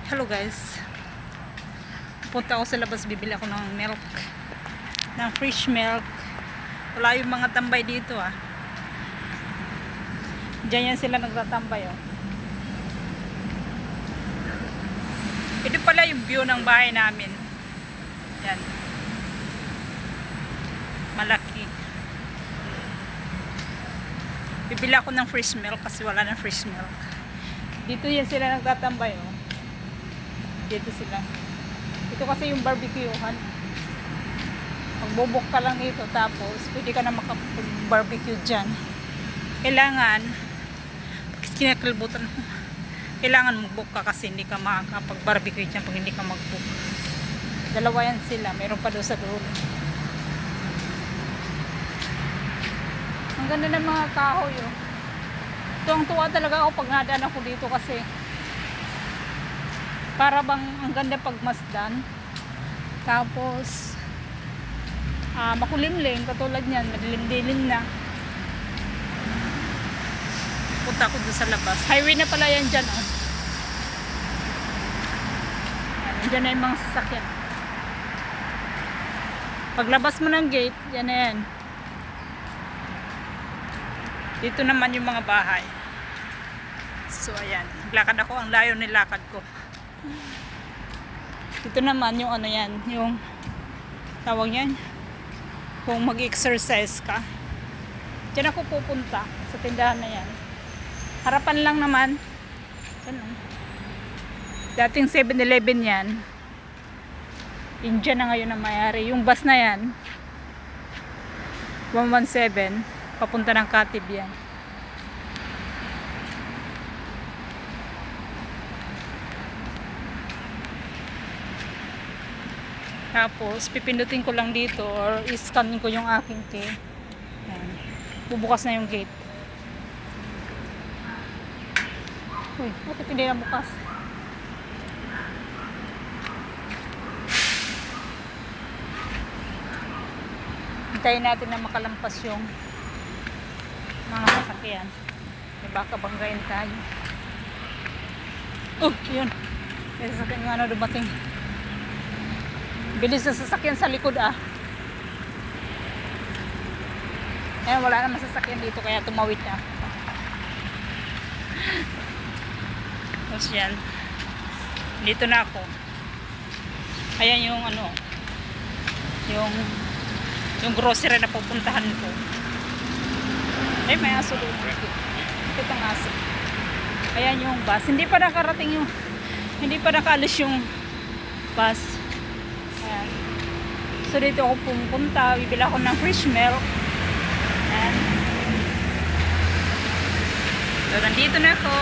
Hello guys, punta ako sa labas, bibili ako ng milk, ng fresh milk. Wala yung mga tambay dito Diyan yan sila nagtatambay Ito pala yung view ng bahay namin. Yan, malaki. Bibili ako ng fresh milk kasi wala ng fresh milk. Dito yan sila nagtatambay Dito sila. Ito kasi yung barbecuehan. Magbubok ka lang dito, tapos pwede ka na makapag-barbecue dyan. Kailangan, kinakalbutan mo, kailangan mag-book ka kasi hindi ka makakapag-barbecue dyan pag hindi ka mag-book. Dalawa yan sila, meron pa doon sa dulo. Ang ganda ng mga kahoy Tuwang-tuwa talaga ako pag nadaan ako dito kasi para bang ang ganda pagmasdan. Tapos makulimlim katulad niyan, madilim-dilim na. Punta ko doon sa labas. Highway na pala yan dyan Diyan na yung mga sasakyan. Paglabas mo ng gate, yan na yan. Dito naman yung mga bahay. So ayan, naglakad ako, ang layo nilakad ko. Ito naman yung yan, yung tawag yan, kung mag-exercise ka, dyan ako pupunta sa tindahan na yan. Harapan lang naman. Dyan lang. Dating 7-Eleven yan. India na ngayon na mayari. Yung bus na yan 117 papunta ng Katib yan. Tapos pipindutin ko lang dito or i-scan ko yung aking key. Ayan. Bubukas na yung gate. Uy, bakit hindi na bukas? Hintayin natin na makalampas yung mga sasakyan. Baka banggain tayo. Yun. May sasakyan nga dumating. Bilis na sasakyan sa likod Ayan, wala naman sasakyan dito kaya tumawid na. Tapos yan, dito na ako. Ayan yung yung grocery na pupuntahan ko. Ay, may aso doon. Ito ang aso. Ayan yung bus. Hindi pa nakarating hindi pa nakaalis yung bus. Ayan. So dito ako pupunta, bibili ako ng fresh milk. Ayan. So nandito na ako.